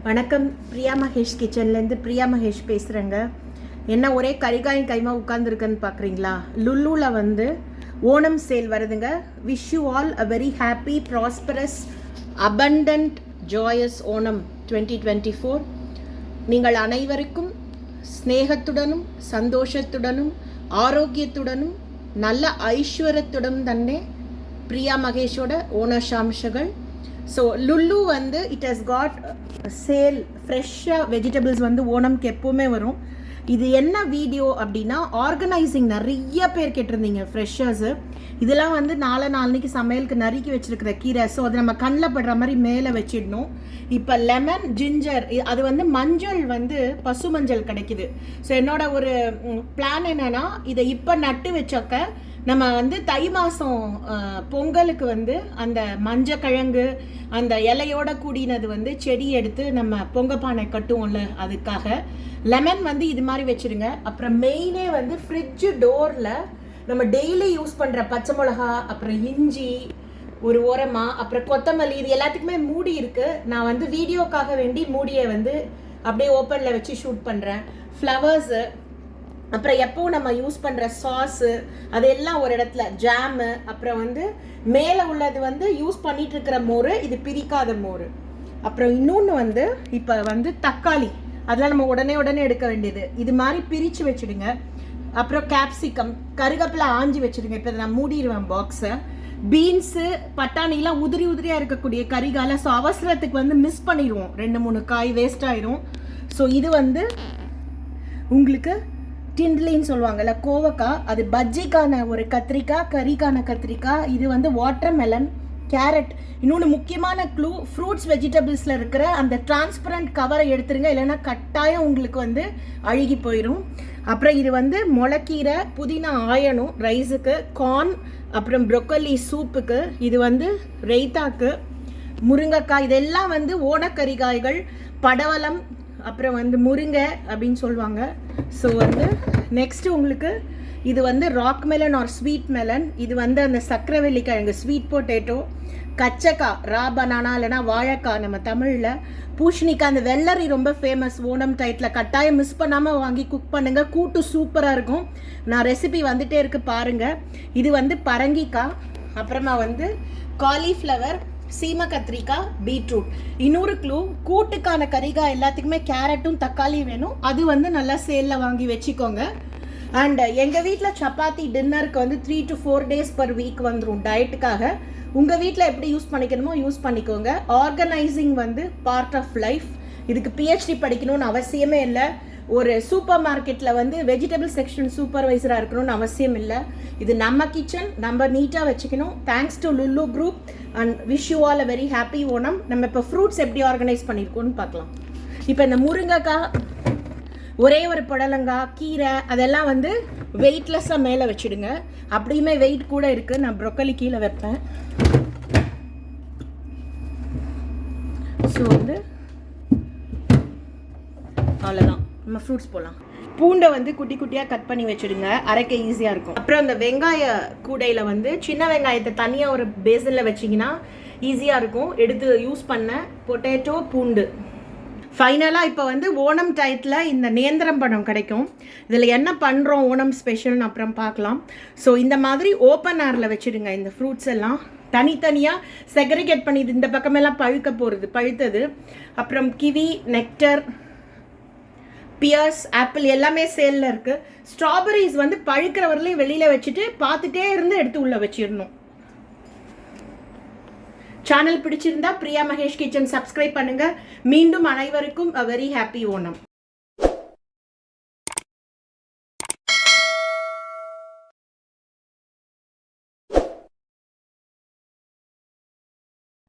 வணக்கம். பிரியா மகேஷ் கிச்சன்லேருந்து பிரியா மகேஷ் பேசுகிறேங்க. என்ன ஒரே கரிகாயும் கைமா உட்காந்துருக்குன்னு பார்க்குறீங்களா? லுல்லுவில் வந்து ஓணம் சேல் வருதுங்க. Wish you all a very happy, prosperous, abundant, joyous Onam 2024. நீங்கள் அனைவருக்கும் ஸ்நேகத்துடனும் சந்தோஷத்துடனும் ஆரோக்கியத்துடனும் நல்ல ஐஸ்வர்யத்துடன் തന്നെ பிரியா மகேஷோட ஓணாஷாம்சங்கள். ஸோ லுல்லு வந்து இட் ஹஸ் காட் சேல் ஃப்ரெஷ்ஷாக வெஜிடபிள்ஸ் வந்து ஓணம்க்கு எப்போவுமே வரும். இது என்ன வீடியோ அப்படின்னா, ஆர்கனைசிங் நிறைய பேர் கேட்டிருந்தீங்க ஃப்ரெஷ்ஷர்ஸு. இதெல்லாம் வந்து நாளைக்கு சமையலுக்கு நறுக்கி வச்சுருக்கிற கீரை. ஸோ அது நம்ம கண்ணில் படுற மாதிரி மேலே வச்சிடணும். இப்போ லெமன், ஜிஞ்சர், அது வந்து மஞ்சள் வந்து பசு மஞ்சள் கிடைக்குது. ஸோ என்னோட ஒரு பிளான் என்னென்னா, இதை இப்போ நட்டு வச்சாக்க நம்ம வந்து தை மாதம் பொங்கலுக்கு வந்து அந்த மஞ்சக்கிழங்கு அந்த இலையோட கூடினது வந்து செடி எடுத்து நம்ம பொங்கப்பானை கட்டுவோம்ல, அதுக்காக லெமன் வந்து இது மாதிரி வச்சுருங்க. அப்புறம் மெயினே வந்து ஃப்ரிட்ஜு டோரில் நம்ம டெய்லி யூஸ் பண்ணுற பச்சை மிளகா, அப்புறம் இஞ்சி ஒரு ஓரமாக, அப்புறம் கொத்தமல்லி, இது எல்லாத்துக்குமே மூடி இருக்குது. நான் வந்து வீடியோக்காக வேண்டி மூடியை வந்து அப்படியே ஓப்பனில் வச்சு ஷூட் பண்ணுறேன். ஃப்ளவர்ஸு, அப்புறம் எப்போவும் நம்ம யூஸ் பண்ணுற சாஸு, அதெல்லாம் ஒரு இடத்துல, ஜாமு, அப்புறம் வந்து மேலே உள்ளது வந்து யூஸ் பண்ணிட்டு இருக்கிற மோர், இது பிரிக்காத மோர். அப்புறம் இன்னொன்று வந்து இப்போ வந்து தக்காளி, அதெல்லாம் நம்ம உடனே எடுக்க வேண்டியது, இது மாதிரி பிரித்து வச்சுடுங்க. அப்புறம் கேப்சிகம், கருகப்பில் ஆஞ்சி வச்சுடுங்க. இப்போ நான் மூடிடுவேன் பாக்ஸை. பீன்ஸு, பட்டாணிலாம் உதிரியாக இருக்கக்கூடிய கரிகாலை. ஸோ அவசரத்துக்கு வந்து மிஸ் பண்ணிடுவோம், 2-3 காய் வேஸ்ட் ஆயிரும். ஸோ இது வந்து உங்களுக்கு டிண்ட்லின்னு சொல்லுவாங்கல்ல, கோவக்காய், அது பஜ்ஜிக்கான ஒரு கத்திரிக்காய், கறிக்கான கத்திரிக்காய். இது வந்து வாட்டர் மெலன், கேரட். இன்னொன்று முக்கியமான க்ளூ, ஃப்ரூட்ஸ் வெஜிடபிள்ஸில் இருக்கிற அந்த டிரான்ஸ்பரண்ட் கவரை எடுத்துருங்க, இல்லைன்னா கட்டாயம் உங்களுக்கு வந்து அழுகி போயிடும். அப்புறம் இது வந்து முளைக்கீரை, புதினா ஆயணும் ரைஸுக்கு, கார்ன், அப்புறம் ப்ரொக்கோலி சூப்புக்கு, இது வந்து ரைத்தாக்கு, முருங்கைக்காய், இதெல்லாம் வந்து ஓணக்கறிகாய்கள், படவலம், அப்புறம் வந்து முருங்கை அப்படின்னு சொல்லுவாங்க. ஸோ வந்து நெக்ஸ்ட்டு உங்களுக்கு இது வந்து rock melon or sweet melon. இது வந்து அந்த சக்கரவள்ளி கிழங்கு, ஸ்வீட் பொட்டேட்டோ, கச்சக்காய், ரா பனானா, இல்லைனா வாழைக்காய் நம்ம தமிழில், பூஷணிக்காய், அந்த வெள்ளரி ரொம்ப ஃபேமஸ் ஓணம் டைட்டில். கட்டாயம் மிஸ் பண்ணாமல் வாங்கி குக் பண்ணுங்கள், கூட்டு சூப்பராக இருக்கும். நான் ரெசிபி வந்துகிட்டே இருக்குது பாருங்கள். இது வந்து பரங்கிக்காய், அப்புறமா வந்து காலிஃப்ளவர், சீம கத்திரிக்காய், பீட்ரூட். இன்னொரு க்ளூ, கூட்டுக்கான கறிகாய் எல்லாத்துக்குமே கேரட்டும் தக்காளியும் வேணும். அது வந்து நல்லா சேலில் வாங்கி வச்சுக்கோங்க. அண்ட் எங்கள் வீட்டில் சப்பாத்தி டின்னருக்கு வந்து 3 to 4 days per week வந்துடும் டயட்டுக்காக. உங்கள் வீட்டில் எப்படி யூஸ் பண்ணிக்கணுமோ யூஸ் பண்ணிக்கோங்க. ஆர்கனைசிங் வந்து பார்ட் ஆஃப் லைஃப். இதுக்கு பிஹெச்டி படிக்கணும்னு அவசியமே இல்லை. ஒரு சூப்பர் மார்க்கெட்டில் வந்து வெஜிடபிள் செக்ஷன் சூப்பர்வைசராக இருக்கணும்னு அவசியம் இல்லை. இது நம்ம கிச்சன், நம்ம நீட்டாக வச்சுக்கணும். Thanks to Lulu group and wish you all a very happy Onam. நம்ம இப்போ ஃப்ரூட்ஸ் எப்படி ஆர்கனைஸ் பண்ணியிருக்கோன்னு பார்க்கலாம். இப்போ இந்த முருங்கைக்காய், ஒரே ஒரு புடலங்காய், கீரை, அதெல்லாம் வந்து வெயிட்லெஸ்ஸாக மேலே வச்சுடுங்க. அப்படியுமே வெயிட் கூட இருக்குது, நான் ப்ரொக்கோலி கீழே வைப்பேன். ஸோ வந்து அவ்வளோதான், நம்ம ஃப்ரூட்ஸ் போகலாம். பூண்டை வந்து குட்டி குட்டியாக கட் பண்ணி வச்சுடுங்க, அரைக்க ஈஸியாக இருக்கும். அப்புறம் அந்த வெங்காய கூடையில் வந்து சின்ன வெங்காயத்தை தனியாக ஒரு பேசனில் வச்சிங்கன்னா ஈஸியாக இருக்கும் எடுத்து யூஸ் பண்ண. பொட்டேட்டோ, பூண்டு. ஃபைனலாக இப்போ வந்து ஓணம் டயத்தில் இந்த நேந்திரம் பழம் கிடைக்கும். இதில் என்ன பண்ணுறோம் ஓணம் ஸ்பெஷல்னு அப்புறம் பார்க்கலாம். ஸோ இந்த மாதிரி ஓப்பன் ஏரில் வச்சுடுங்க. இந்த ஃப்ரூட்ஸ் எல்லாம் தனித்தனியாக செக்ரிகேட் பண்ணி, இந்த பக்கமெல்லாம் பழுத்தது. அப்புறம் கிவி, நெக்டர், பியர்ஸ், ஆப்பிள் எல்லாமே சேலில் இருக்குது. ஸ்ட்ராபெரிஸ் வந்து பழுக்கிற வரலையும் வெளியில் வச்சுட்டு பார்த்துட்டே இருந்து எடுத்து உள்ளே வச்சிடணும். சேனல் பிடிச்சிருந்தா பிரியா மகேஷ் கிச்சன் சப்ஸ்கிரைப் பண்ணுங்கள். மீண்டும் அனைவருக்கும் அ வெரி ஹாப்பி ஓணம்.